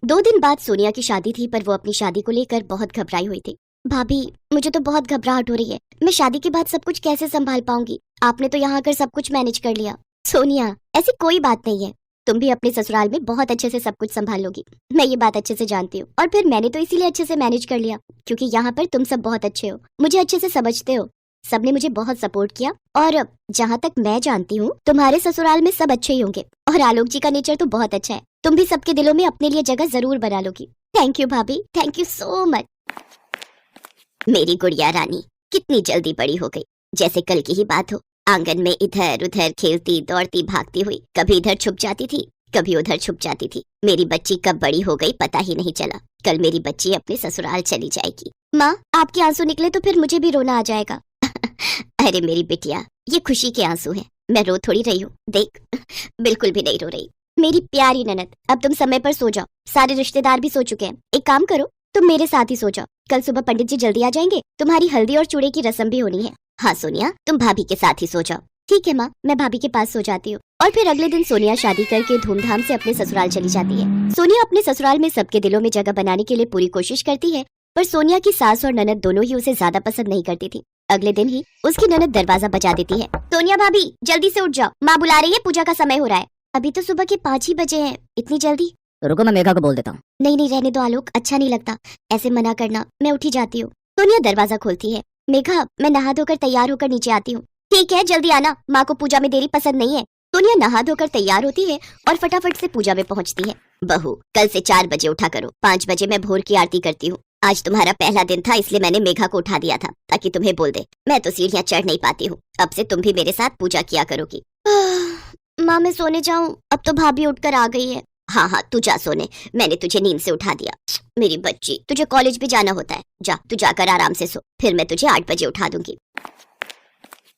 2 दिन बाद सोनिया की शादी थी, पर वो अपनी शादी को लेकर बहुत घबराई हुई थी। भाभी, मुझे तो बहुत घबराहट हो रही है। मैं शादी के बाद सब कुछ कैसे संभाल पाऊंगी? आपने तो यहाँ आकर सब कुछ मैनेज कर लिया। सोनिया, ऐसी कोई बात नहीं है। तुम भी अपने ससुराल में बहुत अच्छे से सब कुछ संभाल लोगी। मैं ये बात अच्छे से जानती हूँ, और फिर मैंने तो इसीलिए अच्छे से मैनेज कर लिया क्योंकि यहाँ पर तुम सब बहुत अच्छे हो, मुझे अच्छे से समझते हो। सबने मुझे बहुत सपोर्ट किया, और जहाँ तक मैं जानती हूँ तुम्हारे ससुराल में सब अच्छे ही होंगे, और आलोक जी का नेचर तो बहुत अच्छा है। तुम भी सबके दिलों में अपने लिए जगह जरूर बना लोगी। थैंक यू भाभी, थैंक यू सो मच। मेरी गुड़िया रानी कितनी जल्दी बड़ी हो गई, जैसे कल की ही बात हो। आंगन में इधर उधर खेलती दौड़ती भागती हुई, कभी इधर छुप जाती थी, कभी उधर छुप जाती थी। मेरी बच्ची कब बड़ी हो गई पता ही नहीं चला। कल मेरी बच्ची अपने ससुराल चली जाएगी। माँ, आपके आंसू निकले तो फिर मुझे भी रोना आ जाएगा। अरे मेरी बिटिया, ये खुशी के आंसू हैं। मैं रो थोड़ी रही हूँ, देख। बिल्कुल भी नहीं रो रही। मेरी प्यारी ननद, अब तुम समय पर सो जाओ। सारे रिश्तेदार भी सो चुके हैं। एक काम करो, तुम मेरे साथ ही सो जाओ। कल सुबह पंडित जी जल्दी आ जाएंगे, तुम्हारी हल्दी और चूड़े की रस्म भी होनी है। हाँ सोनिया, तुम भाभी के साथ ही सो जाओ। ठीक है माँ, मैं भाभी के पास सो जाती हूँ। और फिर अगले दिन सोनिया शादी करके धूमधाम से अपने ससुराल चली जाती है। सोनिया अपने ससुराल में सबके दिलों में जगह बनाने के लिए पूरी कोशिश करती है, पर सोनिया की सास और ननद दोनों ही उसे ज्यादा पसंद नहीं करती थी। अगले दिन ही उसकी ननद दरवाजा बजा देती है। सोनिया भाभी, जल्दी से उठ जाओ, माँ बुला रही है, पूजा का समय हो रहा है। अभी तो सुबह के 5 ही बजे हैं, इतनी जल्दी? रुको, मैं मेघा को बोल देता हूँ। नहीं नहीं, रहने दो आलोक, अच्छा नहीं लगता ऐसे मना करना। मैं उठी जाती हूँ। सोनिया दरवाजा खोलती है। मेघा, मैं नहा धोकर तैयार होकर नीचे आती हूँ। ठीक है, जल्दी आना, माँ को पूजा में देरी पसंद नहीं है। सोनिया नहा धोकर तैयार होती है और फटाफट से पूजा में पहुँचती है। बहू, कल से 4 बजे उठा करो, 5 बजे मैं भोर की आरती करती हूँ। आज तुम्हारा पहला दिन था, इसलिए मैंने मेघा को उठा दिया था ताकि तुम्हें बोल दे। मैं तो सीढ़ियाँ चढ़ नहीं पाती हूँ, अब से तुम भी मेरे साथ पूजा किया करोगी। माँ, मैं सोने जाऊँ? अब तो भाभी उठकर आ गई है। हाँ हाँ, तू जा सोने, मैंने तुझे नींद से उठा दिया। मेरी बच्ची, तुझे कॉलेज भी जाना होता है, जा तू जाकर आराम से सो, फिर मैं तुझे 8 बजे उठा दूंगी।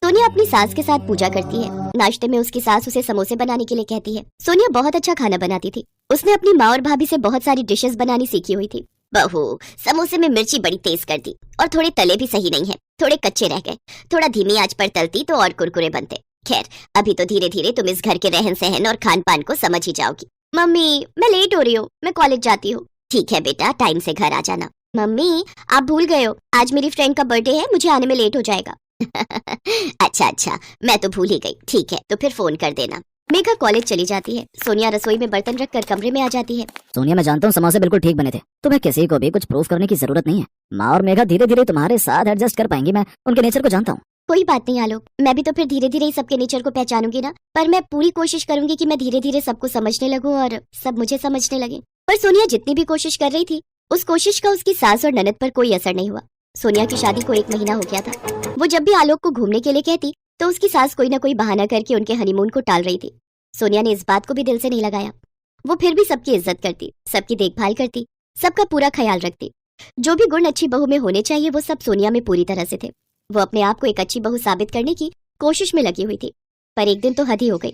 सोनिया अपनी सास के साथ पूजा करती है। नाश्ते में उसकी सास उसे समोसे बनाने के लिए कहती है। सोनिया बहुत अच्छा खाना बनाती थी। उसने अपनी माँ और भाभी से बहुत सारी डिशेस बनानी सीखी हुई थी। बहू, समोसे में मिर्ची बड़ी तेज कर दी, और थोड़े तले भी सही नहीं है, थोड़े कच्चे रह गए। थोड़ा धीमी आंच पर तलती तो और कुरकुरे बनते। खैर, अभी तो धीरे धीरे तुम इस घर के रहन सहन और खान पान को समझ ही जाओगी। मम्मी, मैं लेट हो रही हूँ, मैं कॉलेज जाती हूँ। ठीक है बेटा, टाइम से घर आ जाना। मम्मी, आप भूल गए हो, आज मेरी फ्रेंड का बर्थडे है, मुझे आने में लेट हो जाएगा। अच्छा, मैं तो भूल ही गई। ठीक है, तो फिर फोन कर देना। मेघा कॉलेज चली जाती है। सोनिया रसोई में बर्तन रखकर कमरे में आ जाती है। सोनिया, मैं जानता हूँ समोसे बिल्कुल ठीक बने थे, तुम्हें किसी को भी कुछ प्रूफ करने की जरूरत नहीं है। माँ और मेघा धीरे धीरे तुम्हारे साथ एडजस्ट कर पाएंगी, मैं उनके नेचर को जानता हूँ। कोई बात नहीं आलोक, मैं भी तो फिर धीरे धीरे ही सबके नेचर को पहचानूंगी ना। पर मैं पूरी कोशिश करूंगी कि मैं धीरे धीरे सबको समझने लगूं और सब मुझे समझने लगे। पर सोनिया जितनी भी कोशिश कर रही थी, उस कोशिश का उसकी सास और ननद पर कोई असर नहीं हुआ। सोनिया की शादी को 1 महीना हो गया था। वो जब भी आलोक को घूमने के लिए कहती, तो उसकी सास कोई ना कोई बहाना करके उनके हनीमून को टाल रही थी। सोनिया ने इस बात को भी दिल से नहीं लगाया। वो फिर भी सबकी इज्जत करती, सबकी देखभाल करती, सबका पूरा ख्याल रखती। जो भी गुण अच्छी बहू में होने चाहिए, वो सब सोनिया में पूरी तरह से थे। वो अपने आप को एक अच्छी बहू साबित करने की कोशिश में लगी हुई थी। पर एक दिन तो हद ही हो गई।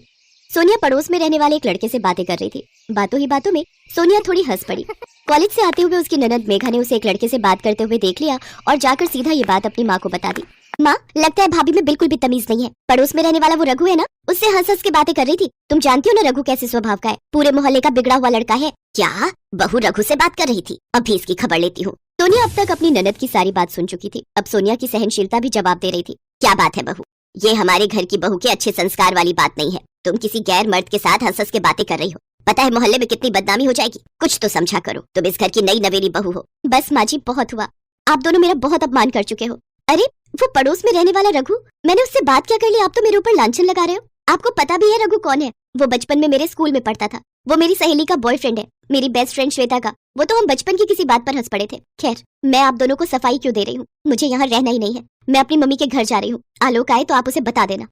सोनिया पड़ोस में रहने वाले एक लड़के से बातें कर रही थी। बातों ही बातों में सोनिया थोड़ी हंस पड़ी। कॉलेज से आते हुए उसकी ननद मेघा ने उसे एक लड़के से बात करते हुए देख लिया और जाकर सीधा ये बात अपनी माँ को बता दी। माँ, लगता है भाभी में बिल्कुल भी तमीज नहीं है। पड़ोस में रहने वाला वो रघु है ना, उससे हंस हंस के बातें कर रही थी। तुम जानती हो ना रघु कैसे स्वभाव का है, पूरे मोहल्ले का बिगड़ा हुआ लड़का है। क्या बहू रघु से बात कर रही थी? अभी इसकी खबर लेती हूँ। सोनिया अब तक अपनी ननद की सारी बात सुन चुकी थी। अब सोनिया की सहनशीलता भी जवाब दे रही थी। क्या बात है बहू, ये हमारे घर की बहू के अच्छे संस्कार वाली बात नहीं है। तुम किसी गैर मर्द के साथ हंस हंस के बातें कर रही हो। पता है मोहल्ले में कितनी बदनामी हो जाएगी। कुछ तो समझा करो, तुम इस घर की नई नवेली बहू हो। बस माँ जी, बहुत हुआ, आप दोनों मेरा बहुत अपमान कर चुके हो। अरे वो पड़ोस में रहने वाला रघु, मैंने उससे बात क्या कर ली, आप तो मेरे ऊपर लांछन लगा रहे हो। आपको पता भी है रघु कौन है? वो बचपन में मेरे स्कूल में पढ़ता था। वो मेरी सहेली का बॉयफ्रेंड है, मेरी बेस्ट फ्रेंड श्वेता का। वो तो हम बचपन की किसी बात पर हंस पड़े थे। खैर, मैं आप दोनों को सफाई क्यों दे रही हूँ, मुझे यहाँ रहना ही नहीं है। मैं अपनी मम्मी के घर जा रही हूँ। आलोक आए तो आप उसे बता देना।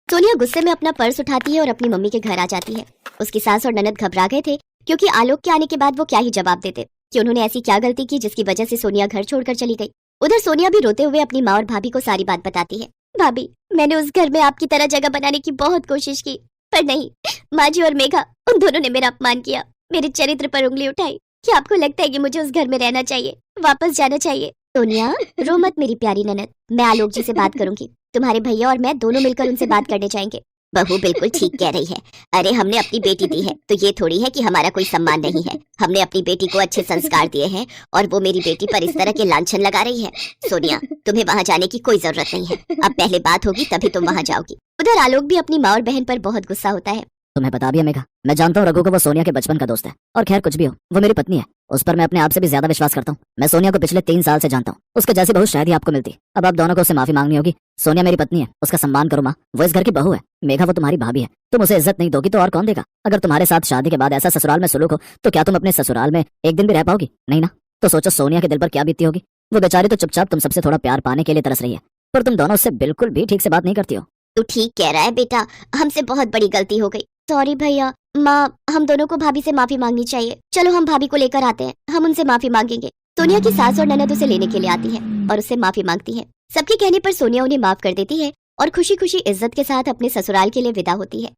सोनिया गुस्से में अपना पर्स उठाती है और अपनी मम्मी के घर आ जाती है। उसकी सास और ननद घबरा गए थे, क्योंकि आलोक के आने के बाद वो क्या ही जवाब देते कि उन्होंने ऐसी क्या गलती की जिसकी वजह से सोनिया घर छोड़कर चली गई। उधर सोनिया भी रोते हुए अपनी माँ और भाभी को सारी बात बताती है। भाभी, मैंने उस घर में आपकी तरह जगह बनाने की बहुत कोशिश की, पर नहीं। माँ जी और मेघा, उन दोनों ने मेरा अपमान किया, मेरे चरित्र पर उंगली उठाई। क्या आपको लगता है कि मुझे उस घर में रहना चाहिए, वापस जाना चाहिए? सोनिया, रो मत मेरी प्यारी ननद, मैं आलोक जी से बात करूंगी। तुम्हारे भैया और मैं दोनों मिलकर उनसे बात करने जाएंगे। बहू बिल्कुल ठीक कह रही है। अरे हमने अपनी बेटी दी है तो ये थोड़ी है कि हमारा कोई सम्मान नहीं है। हमने अपनी बेटी को अच्छे संस्कार दिए हैं और वो मेरी बेटी पर इस तरह के लांछन लगा रही है। सोनिया, तुम्हें वहाँ जाने की कोई जरूरत नहीं है। अब पहले बात होगी तभी तुम वहाँ जाओगी। उधर आलोक भी अपनी माँ और बहन पर बहुत गुस्सा होता है। तुम्हें बता भी है मेघा, मैं जानता हूँ रघु को वो सोनिया के बचपन का दोस्त है, और खैर कुछ भी हो वो मेरी पत्नी है, उस पर मैं अपने आप से भी ज्यादा विश्वास करता हूँ। मैं सोनिया को पिछले 3 साल से जानता हूँ, उसके जैसी बहू शायद ही आपको मिलती। अब आप दोनों को उससे माफी मांगनी होगी। सोनिया मेरी पत्नी है, उसका सम्मान करो माँ, वो इस घर की बहू है। मेघा वो तुम्हारी भाभी है, तुम उसे इज्जत नहीं दोगी तो और कौन देगा। अगर तुम्हारे साथ शादी के बाद ऐसा ससुराल में सुलूक हो तो क्या तुम अपने ससुराल में एक दिन भी रह पाओगी? नहीं ना। तो सोचो सोनिया के दिल पर क्या बीतती होगी। वो बेचारी तो चुपचाप तुम सबसे थोड़ा प्यार पाने के लिए तरस रही है, पर तुम दोनों उससे बिल्कुल भी ठीक से बात नहीं करती हो। तू ठीक कह रहा है बेटा, हमसे बहुत बड़ी गलती हो गई। सॉरी भैया। माँ, हम दोनों को भाभी से माफी मांगनी चाहिए। चलो हम भाभी को लेकर आते हैं, हम उनसे माफी मांगेंगे। सोनिया की सास और ननद उसे लेने के लिए आती है और उससे माफी मांगती है। सबके कहने पर सोनिया उन्हें माफ कर देती है और खुशी खुशी इज्जत के साथ अपने ससुराल के लिए विदा होती है।